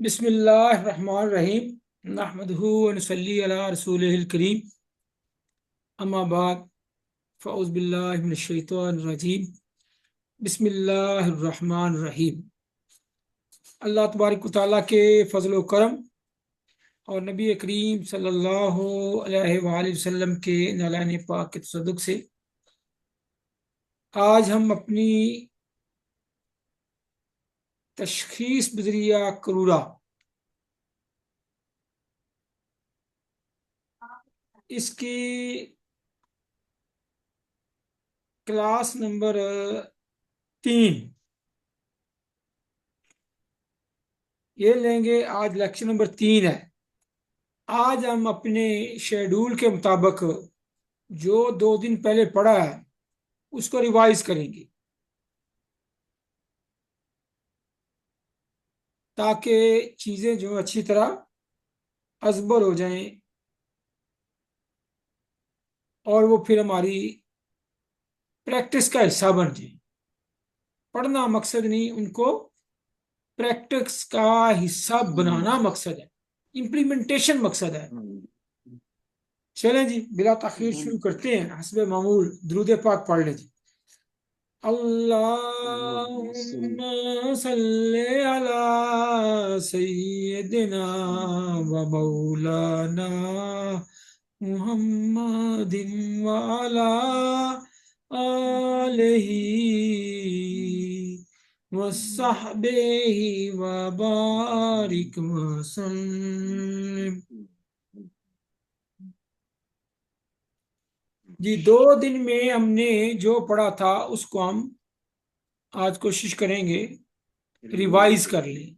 बिस्मिल्लाहिर्रहमानिर्रहीम नहमदुहु व नसल्ली अला रसूलिहिल करीम अम्मा बाद फ़अऊज़ु बिल्लाहि मिनश शैतानिर रजीम बिस्मिल्लाहिर्रहमानिर्रहीम। अल्लाह तबारक व तआला के फजल व करम और नबी करीम सल्लल्लाहु अलैहि वसल्लम के नालान पाक के तसद्दुक़ से आज हम अपनी तशख़ीस बज़रिया करूरा इसकी क्लास नंबर 3 ये लेंगे। आज लेक्चर नंबर 3 है। आज हम अपने शेड्यूल के मुताबिक जो 2 दिन पहले पढ़ा है उसको रिवाइज करेंगे ताकि चीज़ें जो अच्छी तरह अजबर हो जाएं और वो फिर हमारी प्रैक्टिस का हिस्सा बन जाए। पढ़ना मकसद नहीं, उनको प्रैक्टिस का हिस्सा बनाना मकसद है, इम्प्लीमेंटेशन मकसद है। चलें जी, बिला ताखीर शुरू करते हैं। हस्बे मामूल दुरूद पाक पढ़ लें जी। अल्लाहुम्मा सल्ले अला सय्यिदिना व मौलाना मुहम्मदिन व अला आलिही व सहबिही व बारिक वसल्लम। जी, 2 दिन में हमने जो पढ़ा था उसको हम आज कोशिश करेंगे रिवाइज कर लें।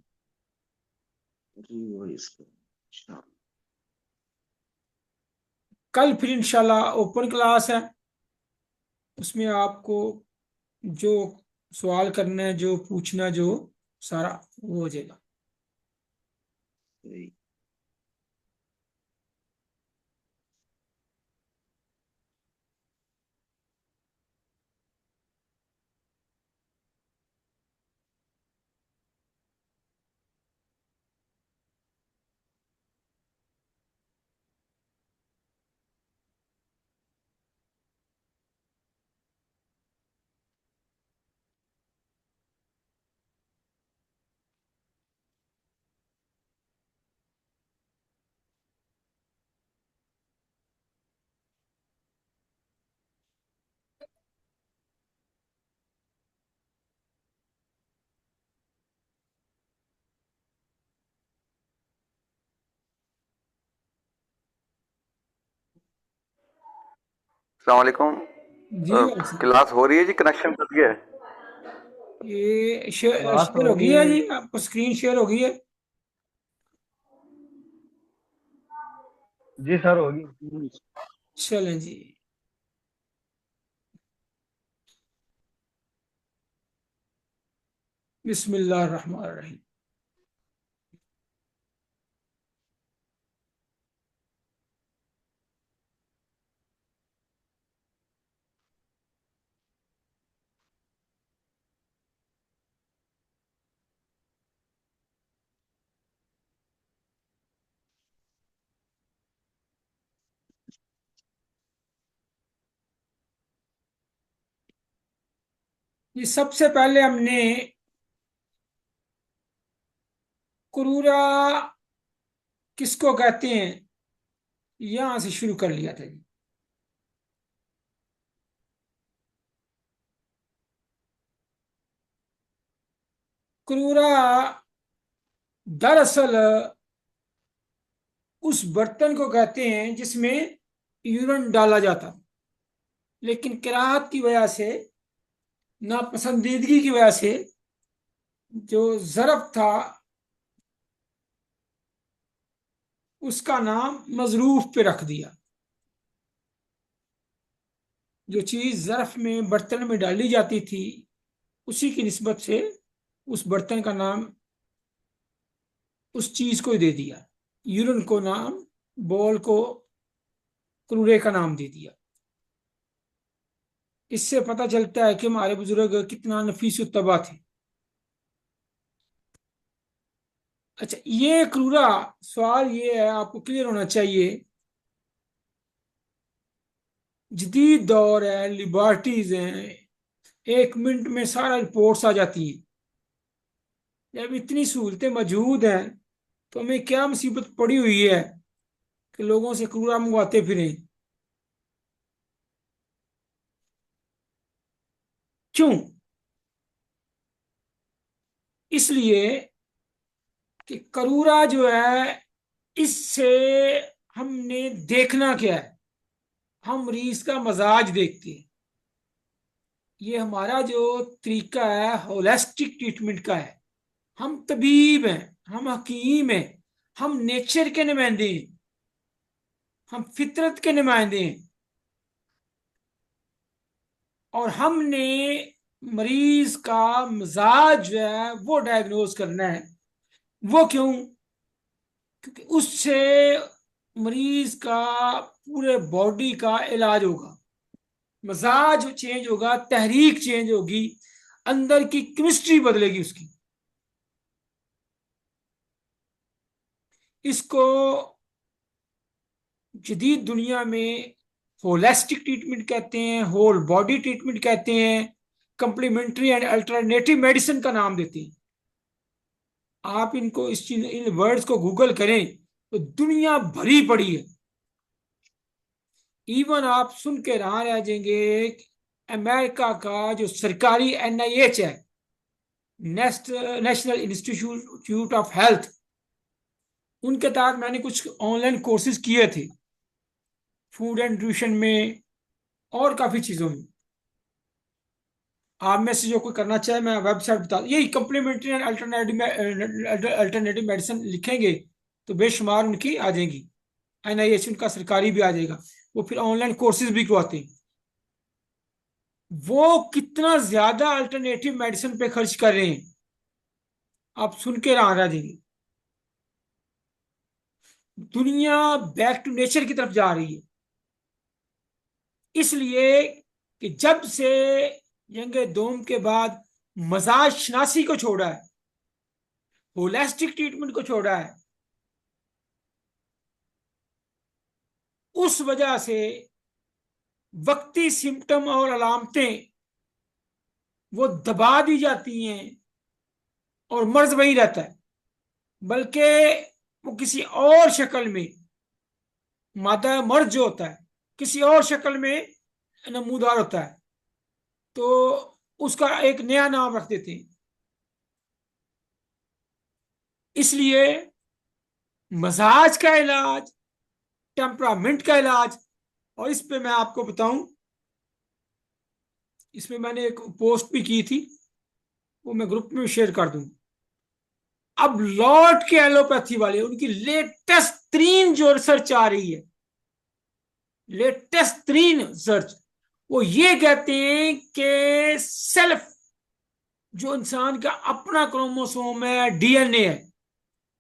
कल फिर इंशाल्लाह ओपन क्लास है, उसमें आपको जो सवाल करना है, जो पूछना, जो सारा वो हो जाएगा। अस्सलाम वालेकुम। जी वालेकुम। क्लास हो रही है जी, कनेक्शन कट गया है। ये शेयर क्लास शेयर हो हो गई रही है है। जी, आपको स्क्रीन शेयर हो गई है। जी सर, होगी। चलें जी। बिस्मिल्लाहिर्रहमानिर्रहीम। ये सबसे पहले हमने क्रूरा किसको कहते हैं यहां से शुरू कर लिया था जी। क्रूरा दरअसल उस बर्तन को कहते हैं जिसमें यूरन डाला जाता, लेकिन किराहत की वजह से, नापसंदीदगी की वजह से जो ज़रफ था उसका नाम मजरूफ पे रख दिया। जो चीज ज़रफ में बर्तन में डाली जाती थी उसी की निस्बत से उस बर्तन का नाम उस चीज को ही दे दिया। यूरन को नाम, बॉल को क्रूरे का नाम दे दिया। इससे पता चलता है कि हमारे बुजुर्ग कितना नफीस तबा थे। अच्छा, ये क्रूरा सवाल ये है, आपको क्लियर होना चाहिए। जदीद दौर है, लिबर्टीज हैं, 1 मिनट में सारा रिपोर्ट्स आ जाती हैं। जब इतनी सहूलतें मौजूद हैं तो हमें क्या मुसीबत पड़ी हुई है कि लोगों से क्रूरा मंगवाते फिरें? क्यों? इसलिए कि करूरा जो है, इससे हमने देखना क्या है? हम मरीज का मजाज देखते हैं। ये हमारा जो तरीका है होलिस्टिक ट्रीटमेंट का है। हम तबीब हैं, हम हकीम हैं, हम नेचर के नुमाइंदे हैं, हम फितरत के नुमाइंदे हैं। और हमने मरीज का मिजाज जो है वो डायग्नोज करना है। वो क्यों? क्योंकि उससे मरीज का पूरे बॉडी का इलाज होगा। मिजाज चेंज होगा, तहरीक चेंज होगी, अंदर की केमिस्ट्री बदलेगी उसकी। इसको जदीद दुनिया में होलिस्टिक ट्रीटमेंट कहते हैं, होल बॉडी ट्रीटमेंट कहते हैं, कंप्लीमेंट्री एंड अल्टरनेटिव मेडिसिन का नाम देते हैं। आप इनको इस चीज इन वर्ड्स को गूगल करें तो दुनिया भरी पड़ी है। इवन आप सुन के रहा रह जाएंगे कि अमेरिका का जो सरकारी NIH है, नेशनल इंस्टीट्यूट ऑफ हेल्थ, उनके तहत मैंने कुछ ऑनलाइन कोर्सेज किए थे, फूड एंड न्यूट्रिशन में और काफी चीजों में। आप में से जो कोई करना चाहे, मैं वेबसाइट बता, यही कंप्लीमेंट्री एंड अल्टरनेटिव मेडिसिन लिखेंगे तो बेशुमार उनकी आ जाएंगी। NIH उनका सरकारी भी आ जाएगा। वो फिर ऑनलाइन कोर्सेज भी करवाते हैं। वो कितना ज्यादा अल्टरनेटिव मेडिसिन पे खर्च कर रहे हैं, आप सुन के रहा रह जाएंगे। दुनिया बैक टू नेचर की तरफ जा रही है। इसलिए कि जब से यंग दोम के बाद मजाज शनासी को छोड़ा है, होलिस्टिक ट्रीटमेंट को छोड़ा है, उस वजह से वक्ती सिम्टम और अलामतें वो दबा दी जाती हैं और मर्ज वही रहता है। बल्कि वो किसी और शक्ल में, मादा मर्ज जो होता है किसी और शक्ल में नमूदार होता है, तो उसका एक नया नाम रख देते हैं। इसलिए मजाज का इलाज, टेम्परामेंट का इलाज, और इस पे मैं आपको बताऊं, इसमें मैंने एक पोस्ट भी की थी, वो मैं ग्रुप में शेयर कर दूं। अब लौट के एलोपैथी वाले, उनकी लेटेस्ट तरीन जो रिसर्च आ रही है, लेटेस्ट तरीन रिसर्च, वो ये कहते हैं कि सेल्फ, जो इंसान का अपना क्रोमोसोम है, DNA है,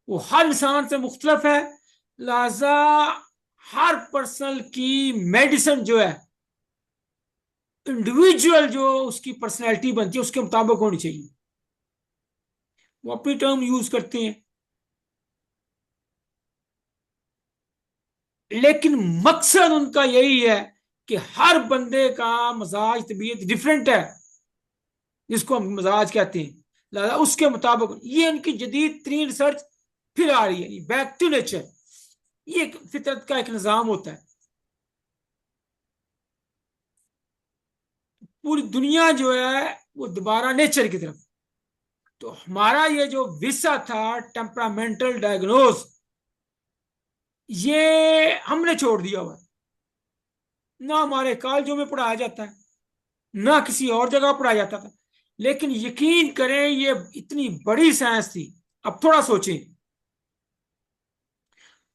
वो हर इंसान से मुख्तलिफ है। लिहाजा हर पर्सन की मेडिसिन जो है, इंडिविजुअल जो उसकी पर्सनैलिटी बनती है उसके मुताबिक होनी चाहिए। वो अपनी टर्म यूज करते हैं, लेकिन मकसद उनका यही है कि हर बंदे का मजाज तबीयत डिफरेंट है, जिसको हम मजाज कहते हैं। लिहाजा उसके मुताबिक ये इनकी जदीद तरीन रिसर्च फिर आ रही है, बैक टू नेचर। ये फितरत का एक निज़ाम होता है। पूरी दुनिया जो है वो दोबारा नेचर की तरफ। तो हमारा ये जो विषय था टेम्परामेंटल डायग्नोज, ये हमने छोड़ दिया हुआ। ना हमारे कॉलेजों में पढ़ाया जाता है, ना किसी और जगह पढ़ाया जाता था। लेकिन यकीन करें, ये इतनी बड़ी साइंस थी। अब थोड़ा सोचें,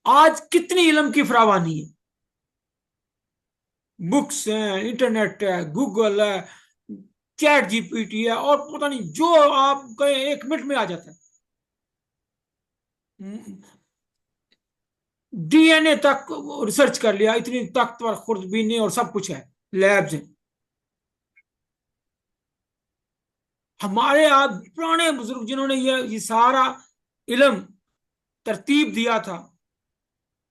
आज कितनी इल्म की फरावानी है। बुक्स हैं, इंटरनेट है, गूगल है, ChatGPT है, और पता नहीं जो आप कहें 1 मिनट में आ जाता है। DNA तक रिसर्च कर लिया, इतनी ताकतवर खुर्दबीनी और सब कुछ है, लैब्स हैं। हमारे आप पुराने बुजुर्ग जिन्होंने ये सारा इल्म तरतीब दिया था,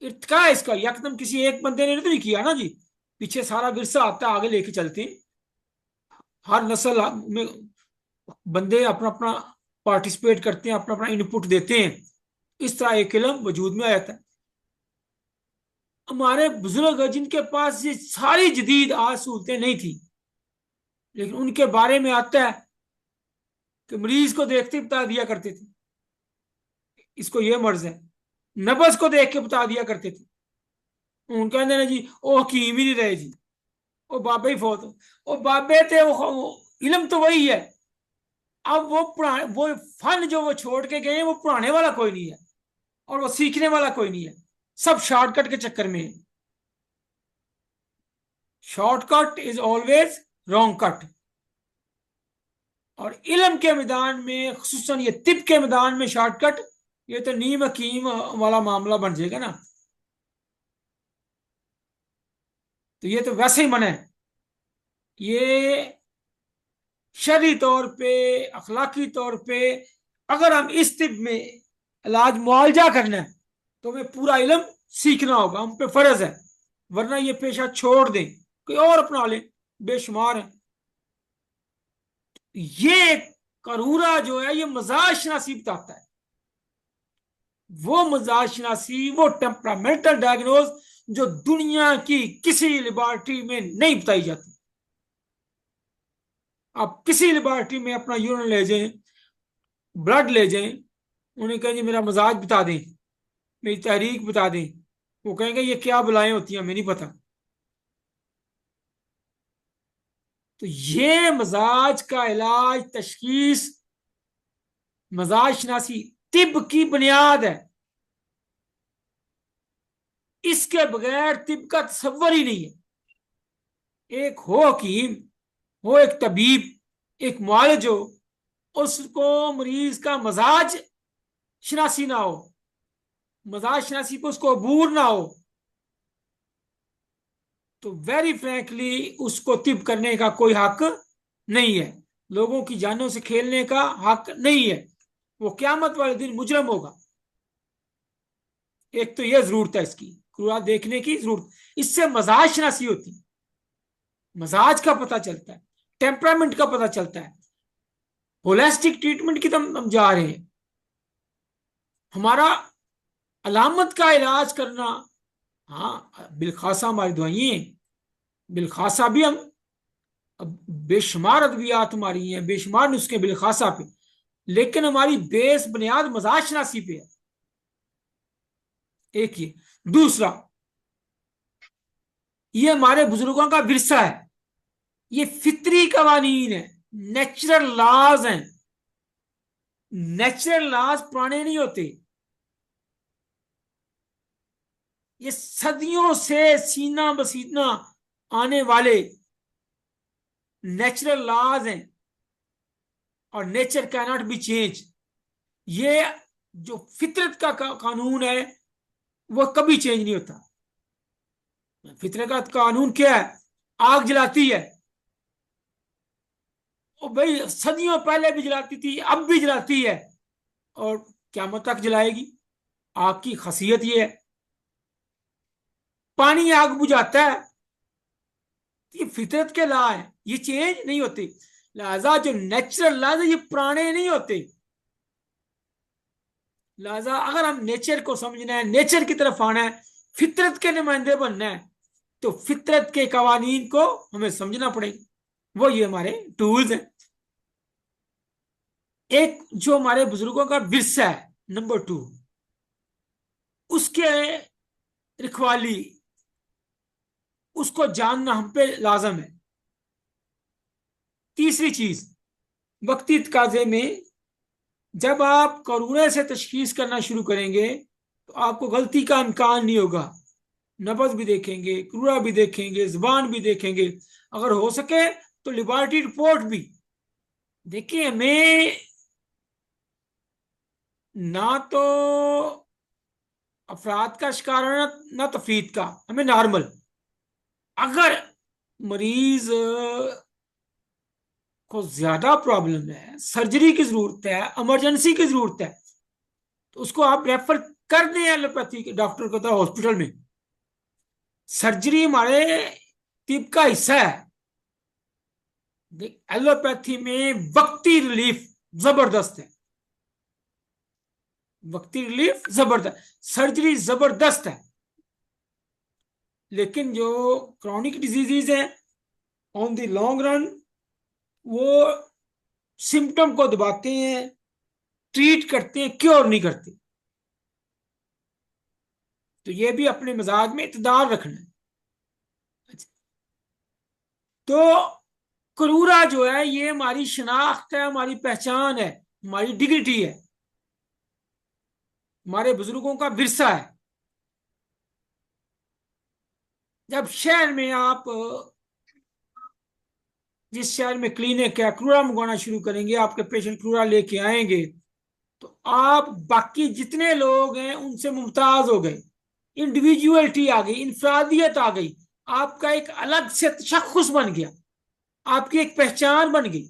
इर्तिका है इसका, यकदम किसी एक बंदे ने तो नहीं किया ना जी। पीछे सारा विरसा आता है, आगे लेके चलते हैं। हर नस्ल में बंदे अपना अपना पार्टिसिपेट करते हैं, अपना अपना इनपुट देते हैं, इस तरह एक इल्म वजूद में आया था। हमारे बुजुर्ग जिनके पास ये सारी जदीद आज सहूलतें नहीं थी, लेकिन उनके बारे में आता है कि मरीज को देखते ही बता दिया करते थे इसको ये मर्ज है, नब्ज को देख के बता दिया करते थे। उन कहते ना जी ओ हकीम ही नहीं रहे जी, ओ बाबे ही फौत हो, ओ बाबे थे, वो इल्म तो वही है। अब वो पुराने वो फन जो वो छोड़ के गए हैं, वो पुराने वाला कोई नहीं है और वो सीखने वाला कोई नहीं है, सब शॉर्टकट के चक्कर में है। Shortcut is always wrong cut. और इल्म के मैदान में, खुसूसन ये तिब के मैदान में शॉर्टकट, ये तो नीम हकीम वाला मामला बन जाएगा ना। तो ये तो वैसे ही मना है। ये शरई तौर पे, अखलाकी तौर पे, अगर हम इस तिब में इलाज मुआवजा करना है तो हमें पूरा इल्म सीखना होगा, हम पे फर्ज है। वरना ये पेशा छोड़ दें, कोई और अपना लें, बेशुमार है। ये करूरा जो है, ये मजाज शनासी बताता है। वो मजाज शनासी, वो टेम्परामेंटल डायग्नोज जो दुनिया की किसी लेबोरेटरी में नहीं बताई जाती। आप किसी लेबोरेटरी में अपना यूरिन ले जाएं, ब्लड ले जाएं, उन्हें कहें जी मेरा मजाज बता दें, मेरी तहरीक बता दें, वो कहेंगे ये क्या बलाएं होती हैं हमें नहीं पता। तो ये मजाज का इलाज, तशखीस, मजाज शनासी तिब की बुनियाद है। इसके बगैर तिब का तस्वर ही नहीं है। एक हो हकीम, हो एक तबीब, एक मुआलिज हो, उसको मरीज का मजाज शनासी ना हो, मजाज शनासी को उसको अबूर ना हो, तो वेरी फ्रैंकली उसको तिब करने का कोई हक नहीं है। लोगों की जानों से खेलने का हक नहीं है। वो क्यामत वाले दिन मुजरम होगा। एक तो यह जरूरत है, इसकी कुरान देखने की जरूरत, इससे मजाज शनासी होती है, मजाज का पता चलता है, टेम्परामेंट का पता चलता है। होलिस्टिक ट्रीटमेंट की तरफ हम जा रहे हैं। हमारा अलामत का इलाज करना, हाँ बिलखासा हमारी दवाइयाँ, बिलखासा भी हम, बेशुमार अद्वियात हमारी हैं, बेशुमार नुस्खे बिलखासा पे, लेकिन हमारी बेस बुनियाद मजाज शनासी पे है। एक ये। दूसरा, ये हमारे बुजुर्गों का विरसा है, ये फितरी कवानीन है, नेचुरल लॉज हैं। नेचुरल लॉज पुराने नहीं होते, ये सदियों से सीना बसीना आने वाले नेचुरल लॉज हैं। और nature can not be change. ये जो फितरत का कानून है वह कभी चेंज नहीं होता। फितरत का कानून क्या है? आग जलाती है, और भाई सदियों पहले भी जलाती थी, अब भी जलाती है, और क़यामत तक जलाएगी। आग की खासियत ये है। पानी आग बुझाता है, ये फितरत के लॉ है, ये चेंज नहीं होते। लिहाजा जो नेचुरल लॉ है ये पुराने नहीं होते। लिहाजा अगर हम नेचर को समझना है, नेचर की तरफ आना है, फितरत के नुमाइंदे बनना है, तो फितरत के कवानीन को हमें समझना पड़ेगा। वो ये हमारे टूल्स हैं। एक जो हमारे बुजुर्गों का विरसा है, नंबर 2, उसके रखवाली, उसको जानना हम पे लाजम है। तीसरी चीज, वक्ती तकाजे में जब आप करूने से तशखीस करना शुरू करेंगे तो आपको गलती का इम्कान नहीं होगा। नब्ज भी देखेंगे, क्रूरा भी देखेंगे, जुबान भी देखेंगे, अगर हो सके तो लिबर्टी रिपोर्ट भी देखिए। हमें ना तो अफराद का शिकार होना, ना तफरीद का, हमें नॉर्मल। अगर मरीज को ज्यादा प्रॉब्लम है, सर्जरी की जरूरत है, इमरजेंसी की जरूरत है, तो उसको आप रेफर कर दें एलोपैथी के डॉक्टर को, तो हॉस्पिटल में। सर्जरी हमारे तिब का हिस्सा है। एलोपैथी में वक्ती रिलीफ जबरदस्त है, वक्ती रिलीफ जबरदस्त, सर्जरी जबरदस्त है। लेकिन जो क्रॉनिक डिजीजेज है, ऑन द लॉन्ग रन वो सिम्टम को दबाते हैं, ट्रीट करते हैं, क्योर नहीं करते। तो ये भी अपने मिजाज में इतदाल रखना है। तो क्रूरा जो है ये हमारी शनाख्त है, हमारी पहचान है, हमारी डिग्निटी है, हमारे बुजुर्गों का विरसा है। जब शहर में आप, जिस शहर में क्लिनिक है, क्रूरा मंगवाना शुरू करेंगे, आपके पेशेंट क्रूरा लेके आएंगे, तो आप बाकी जितने लोग हैं उनसे मुमताज हो गए, इंडिविजुअलिटी आ गई, इंफरादियत आ गई, आपका एक अलग से तशख्खुस बन गया, आपकी एक पहचान बन गई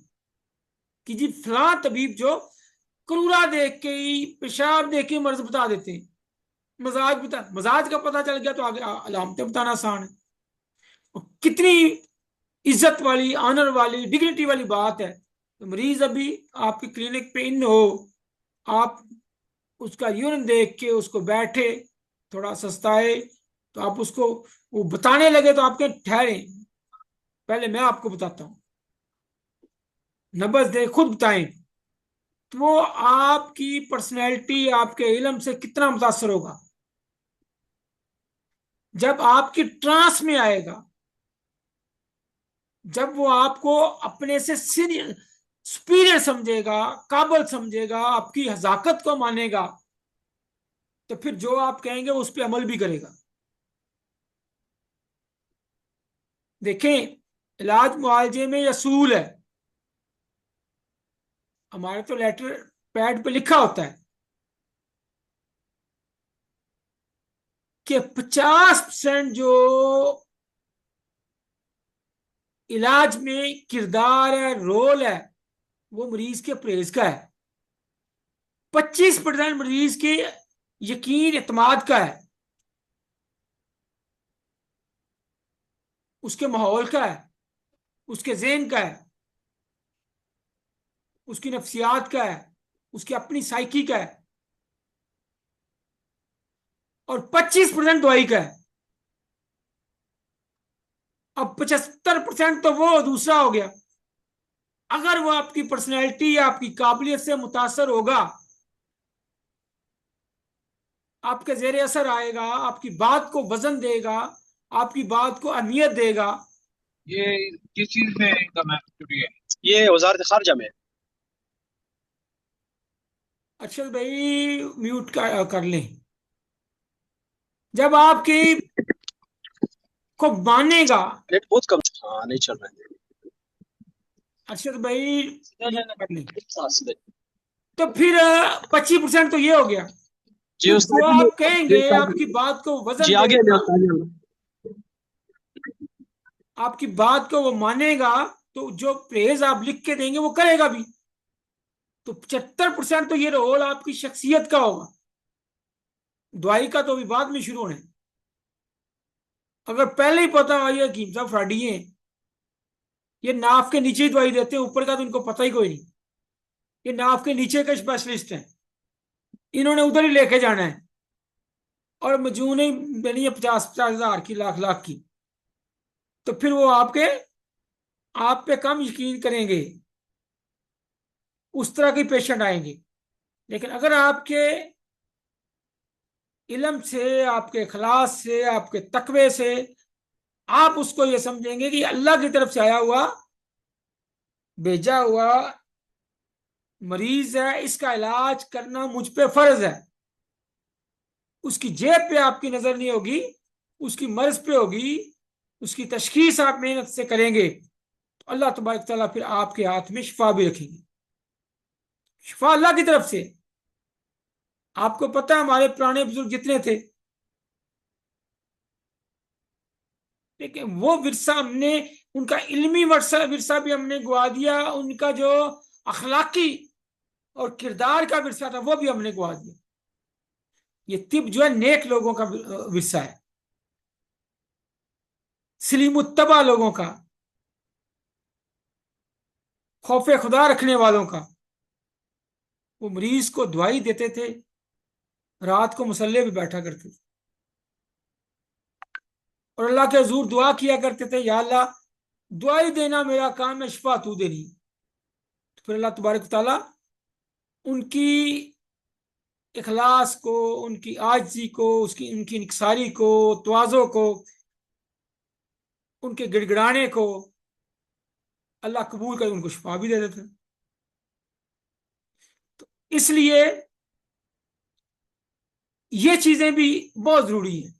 कि जी फलां तबीब जो क्रूरा देख के ही, पेशाब देख के मर्ज बता देते हैं, मजाज का पता चल गया तो आगे अलामतें बताना आसान है। और कितनी इज्जत वाली, ऑनर वाली, डिग्निटी वाली बात है। तो मरीज अभी आपकी क्लिनिक पे इन हो, आप उसका यूरिन देख के उसको बैठे, थोड़ा सस्ताए, तो आप उसको वो बताने लगे, तो आपके ठहरे, पहले मैं आपको बताता हूँ, नब्ज दे खुद बताएं। तो वो आपकी पर्सनैलिटी, आपके इल्म से कितना मुतासर होगा। जब आपकी ट्रांस में आएगा, जब वो आपको अपने से सीनियर सुपीरियर समझेगा, काबल समझेगा, आपकी हजाकत को मानेगा, तो फिर जो आप कहेंगे उस पर अमल भी करेगा। देखें, इलाज मुआवजे में असूल है। हमारे तो लेटर पैड पे लिखा होता है कि 50% जो इलाज में किरदार है, रोल है, वो मरीज के परहेज का है। 25% मरीज के यकीन एतमाद का है, उसके माहौल का है, उसके जेहन का है, उसकी नफ्सियात का है, उसकी अपनी साइकी का है, और 25% दवाई का है। अब 75% तो वो दूसरा हो गया। अगर वो आपकी पर्सनैलिटी या आपकी काबिलियत से मुतासर होगा, आपके जेर असर आएगा, आपकी बात को वजन देगा, आपकी बात को अहमियत देगा। ये किस चीज में इनकम है छुट्टी है? ये वजारत खारजा में। अक्षर भाई म्यूट कर लें। जब आपकी को मानेगा, नेट बहुत कम। हाँ, नहीं चल रहा है। अक्षर भाई म्यूट कर लें, हाँ, सीधे। तो फिर 25% तो ये हो गया। जी तो उस्ताद जो जी, आप कहेंगे, आपकी बात को जी वजन आगे ले देगा, उस्ताद जी। आपकी बात को वो मानेगा, तो जो प्रेज आप लिख के देंगे वो करेगा भी। तो 75% तो ये रोल आपकी शख्सियत का होगा। दवाई का तो अभी बाद में शुरू होना है। अगर पहले ही पता हो ये हकीम साहब फ्रॉडी हैं, ये नाफ के नीचे ही दवाई देते हैं, ऊपर का तो इनको पता ही कोई नहीं, ये नाफ के नीचे के स्पेशलिस्ट हैं, इन्होंने उधर ही लेके जाना है, और मजून ही देनी है 50-50 हजार की, लाख लाख की, तो फिर वो आप पे कम यकीन करेंगे, उस तरह के पेशेंट आएंगे। लेकिन अगर आपके इल्म से, आपके इखलास से, आपके तकवे से आप उसको ये समझेंगे कि अल्लाह की तरफ से आया हुआ, भेजा हुआ मरीज है, इसका इलाज करना मुझ पे फर्ज है, उसकी जेब पे आपकी नजर नहीं होगी, उसकी मर्ज पे होगी, उसकी तशखीस आप मेहनत से करेंगे, तो अल्लाह तबारक ताला फिर आपके हाथ में शिफा भी रखेंगे। शिफा अल्लाह की तरफ से। आपको पता है हमारे पुराने बुजुर्ग जितने थे, लेकिन वो विरसा हमने, उनका इल्मी वर्सा विरसा भी हमने गवा दिया, उनका जो अखलाकी और किरदार का विरसा था वो भी हमने गवा दिया। ये तिब जो है नेक लोगों का विरसा है, सलीमुत्तबा लोगों का, खौफे खुदा रखने वालों का। वो मरीज को दवाई देते थे, रात को मुसल्ले पे बैठा करते थे और अल्लाह के हजूर दुआ किया करते थे, या अल्लाह दवाई देना मेरा काम है, शिफा तू देनी। तो फिर अल्लाह तबारक ताला उनकी इखलास को, उनकी आजिज़ी को, उसकी उनकी इंकिसारी को, तवाज़ो को, उनके गिड़गिड़ाने को अल्लाह कबूल कर उनको शिफा भी दे देते। तो इसलिए ये चीजें भी बहुत जरूरी है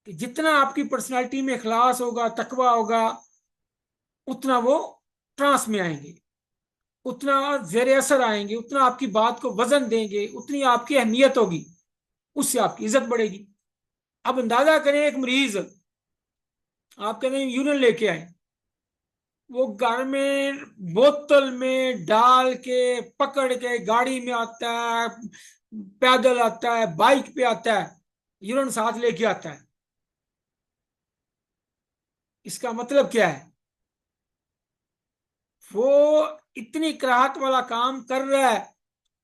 कि जितना आपकी पर्सनालिटी में इखलास होगा, तकवा होगा, उतना वो ट्रांस में आएंगे, उतना जेर असर आएंगे, उतना आपकी बात को वजन देंगे, उतनी आपकी अहमियत होगी, उससे आपकी इज्जत बढ़ेगी। अब अंदाजा करें, एक मरीज आप कहते हैं यूरिन लेके आए, वो घर में बोतल में डाल के पकड़ के गाड़ी में आता है, पैदल आता है, बाइक पे आता है, यूरिन साथ लेके आता है। इसका मतलब क्या है? वो इतनी कराहत वाला काम कर रहा है,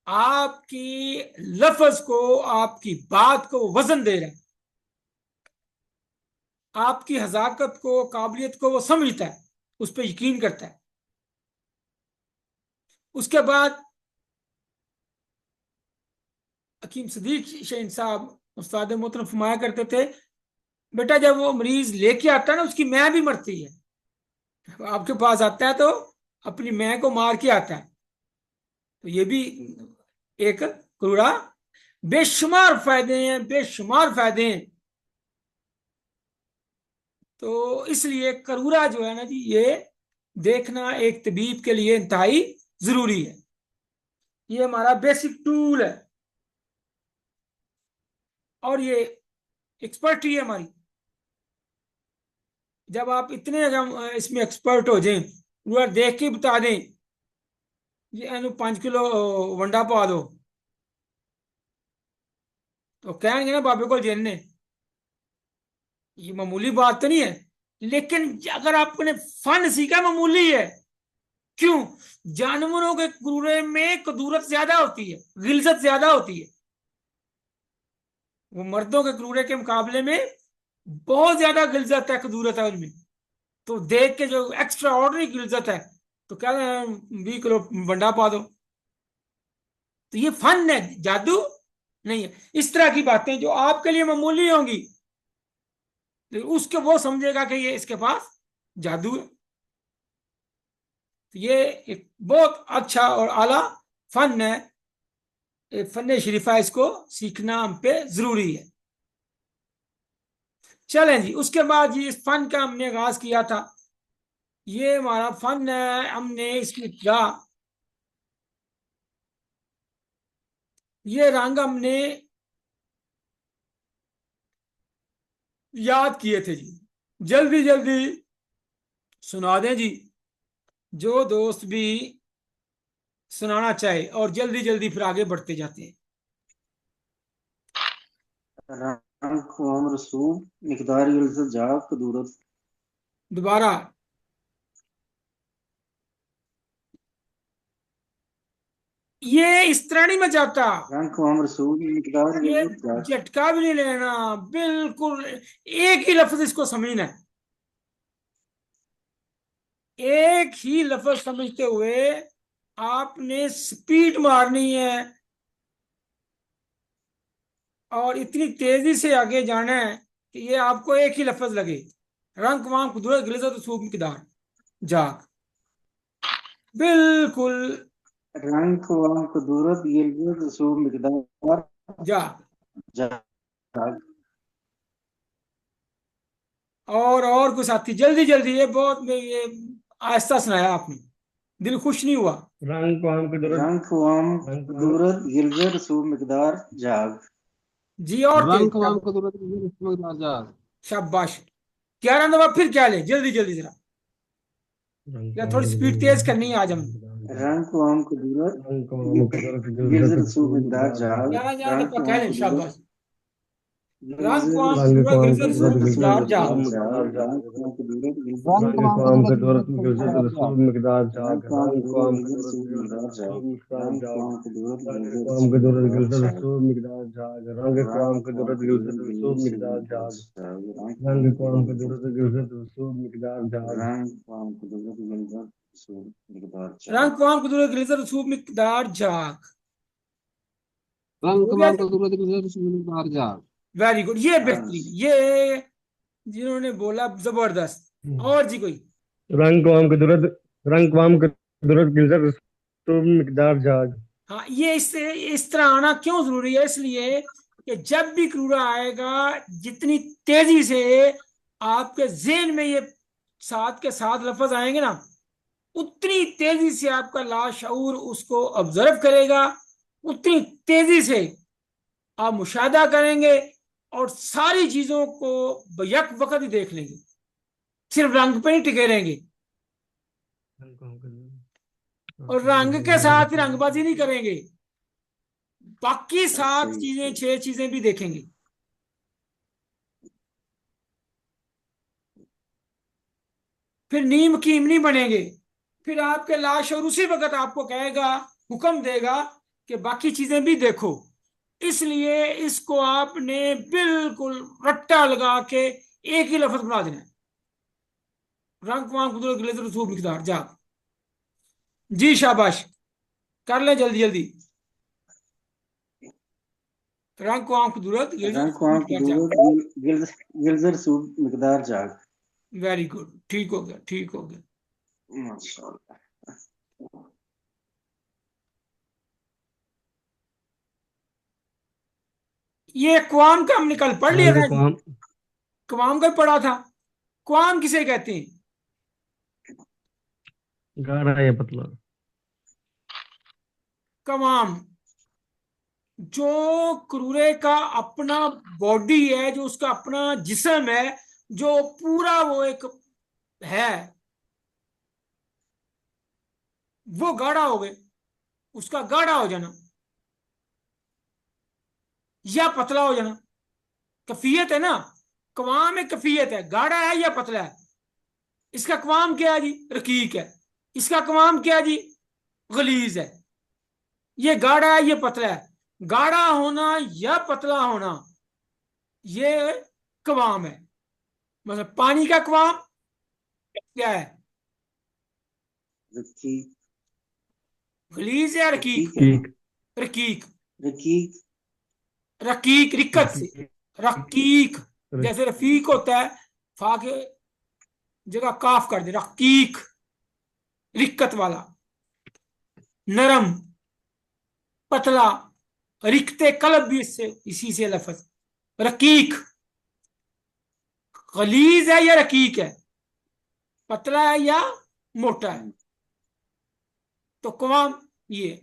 आपकी लफ्ज को, आपकी बात को वजन दे रहा है, आपकी हजाकत को, काबिलियत को वो समझता है, उस पर यकीन करता है। उसके बाद हकीम सदीक शहीन साहब उस्ताद मोहतरम फरमाया करते थे, बेटा जब वो मरीज लेके आता है ना, उसकी मैं भी मरती है। आपके पास आता है तो अपनी मैं को मार के आता है। तो ये भी एक करूड़ा, बेशुमार फायदे हैं, बेशुमार फायदे हैं। तो इसलिए करूरा जो है ना जी, ये देखना एक तबीब के लिए इंतहाई जरूरी है। ये हमारा बेसिक टूल है और ये एक्सपर्टी है हमारी। जब आप इतने इसमें एक्सपर्ट हो जाए, पूरा देख के बता दें, ये 5 किलो वंडा पा दो, तो कहेंगे ना बाबे को जेलने। ये मामूली बात तो नहीं है, लेकिन अगर आपने फन सीखा, मामूली है। क्यों? जानवरों के क्रूरे में कदूरत ज्यादा होती है, गिलजत ज्यादा होती है। वो मर्दों के क्रूरे के मुकाबले में बहुत ज्यादा गिलजत है, कदूरत है उनमें। तो देख के जो एक्स्ट्रा ऑर्डनरी गिलजत है, तो क्या 20 किलो बंडा पा दो। तो ये फन है, जादू नहीं है। इस तरह की बातें जो आपके लिए मामूली होंगी, तो उसके वो समझेगा कि ये इसके पास जादू है। तो ये एक बहुत अच्छा और आला फन है, फन शरीफा, इसको सीखना हम पे जरूरी है। चलें जी, उसके बाद जी इस फन का हमने आगाज किया था। ये हमारा फन है, हमने इसकी इब्तिदा, ये रंग हमने याद किए थे जी। जल्दी जल्दी सुना दें जी, जो दोस्त भी सुनाना चाहे, और जल्दी जल्दी फिर आगे बढ़ते जाते हैं। रंग क़वाम रसूख मिक़दार इल्ज़त जाग कदूरत। दोबारा, ये इस तरह नहीं मचाता, रंग क़वाम रसूख मिक़दार ये इल्ज़त जाग। झटका भी नहीं लेना, बिल्कुल एक ही लफ्ज इसको समझना है, एक ही लफ्ज समझते हुए आपने स्पीड मारनी है और इतनी तेजी से आगे जाना है कि ये आपको एक ही लफ्ज लगे। रंग वाम कुदरत गिलजत सूब मिकदार जाग, बिल्कुल रंग क़वाम कदूरत इल्ज़त रसूख मिक़दार जाग। जाग। और कुछ साथी जल्दी जल्दी, ये बहुत ये आहिस्ता सुनाया आपने, दिल खुश नहीं हुआ। रंग क़वाम कदूरत इल्ज़त रसूख मिक़दार जाग। जी और रंग तेज, कवाम को जरूरत नहीं है आजाद। शाबाश। 11 दफा फिर क्या ले, जल्दी जल्दी जरा, या थोड़ी स्पीड तेज करनी है आज हम। रंग क़वाम कदूरत इल्ज़त रसूख मिक़दार जाग। 11 रंग दफा कह क़वाम लें, कदूरत शाबाश। रंग कवाम रंग सूरत कवाम गिलज़त कुदरत रसूब गिलज़त मिकदार जाग। रसूब मिकदार जाग। रंग रंग कमाम का कवाम सूरत कुदरत गिलज़त गिलज़त रसूब रसूब मिकदार जाग। रंग कवाम कुदरत गिलज़त रसूब मिकदार जाग। रंग कवाम कुदरत गिलज़त रसूब मिकदार जाग। रंग कवाम कुदरत गिलज़त रसूब मिकदार जाग। रंग कवाम कुदरत गिलज़त रसूब मिकदार जाग। रंग कवाम कुदरत गिलज़त रसूब मिकदार जाग। रंग हो गया कमाम जी? का सूरत गिलज़त रसूब मिकदार जाग। वेरी गुड, ये बेहतरीन, ये जिन्होंने बोला जबरदस्त। और जी कोई? रंग कवाम कुदरत गिलज़त रसूब मिकदार जाग। हाँ, ये इस तरह आना क्यों जरूरी है? इसलिए कि जब भी क्रूरा आएगा, जितनी तेजी से आपके जेहन में ये साथ के साथ लफ्ज आएंगे ना, उतनी तेजी से आपका लाशऊर उसको ऑब्जर्व करेगा, उतनी तेजी से आप मुशाहिदा करेंगे और सारी चीजों को यक वक्त ही देख लेंगे, सिर्फ रंग पे नहीं टिके रहेंगे। और रंग के साथ ही रंगबाजी नहीं करेंगे, बाकी 7 चीजें 6 चीजें भी देखेंगे। फिर नीम कीम नहीं बनेंगे। फिर आपके लाश और उसी वक्त आपको कहेगा, हुक्म देगा कि बाकी चीजें भी देखो। इसलिए इसको आपने बिल्कुल रट्टा लगा के एक ही लफ्ज बना देना है, रंग कुआं कुदरत गिलज़त रसूब मिकदार जाग। जी शाबाश, कर ले जल्दी जल्दी। रंग कुआं कुदरत गिलज़त रसूब मिकदार जाग। मिकदार जाग। वेरी गुड, ठीक हो गया, ठीक हो गया। माशाअल्लाह। ये क्वाम का हमने कल पढ़ लिया रंग था जी, कवाम क्वाम का पढ़ा था। क्वाम किसे कहते हैं? गाढ़ा या पतला। कवाम जो क्रूरे का अपना बॉडी है, जो उसका अपना जिस्म है, जो पूरा वो एक है, वो गाढ़ा हो गए, उसका गाढ़ा हो जाना या पतला हो जाना, कफियत है ना। कवाम एक कफियत है, गाढ़ा है या पतला है। इसका कवाम क्या है जी? रकीक है। इसका कवाम क्या है जी? गलीज है। ये गाढ़ा है, ये पतला है। गाढ़ा होना या पतला होना, ये कवाम है। मतलब पानी का कवाम क्या है? रकीक। गलीज या रकीक? रकीक है ना? ठीक। रकीक। रकीक। रकीक रिक्कत से, रकीक रकीक जैसे रफीक होता है, फा के जगह काफ कर दे, रकीक रिक्कत वाला, नरम, पतला। रिक्ते कलब भी इससे इसी से लफज। रकीक गलीज है या रकीक है, पतला है या मोटा है। तो कवाम ये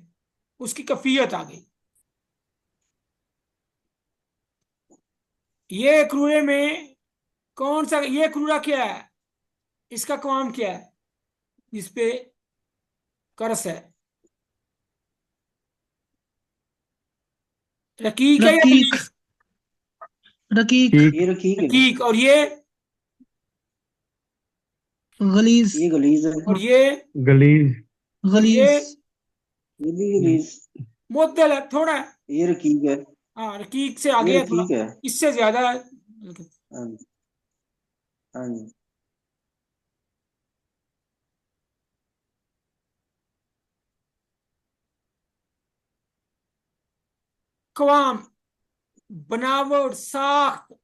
उसकी कफियत आ गई। ये क्रूरे में कौन सा, ये क्रूरा क्या है, इसका कवाम क्या है, जिसपे करस है? रकीक है या रकीक गलीज? रकीक ठीक। ये रकीक है ना? रकीक। और ये? गलीज ये गलीज है। और ये? गलीज। और ये? गलीज ये भी गलीज। मुअत्तल है, थोड़ा है। ये रकीक है। हाँ, रकीक से आगे ये है थोड़ा, रकीक है। इससे ज्यादा है। हाँ जी, हाँ जी। कवाम बनावट साख्त,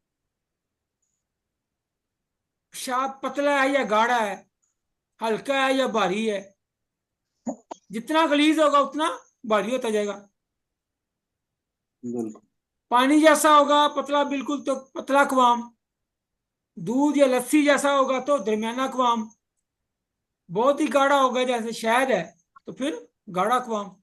शायद पतला है या गाढ़ा है, हल्का है या भारी है। जितना गलीज होगा उतना भारी होता जाएगा। बिल्कुल। पानी जैसा होगा पतला बिल्कुल तो पतला कवाम, दूध या लस्सी जैसा होगा तो दरमियाना कवाम, बहुत ही गाढ़ा होगा जैसे शहद है तो फिर गाढ़ा कवाम।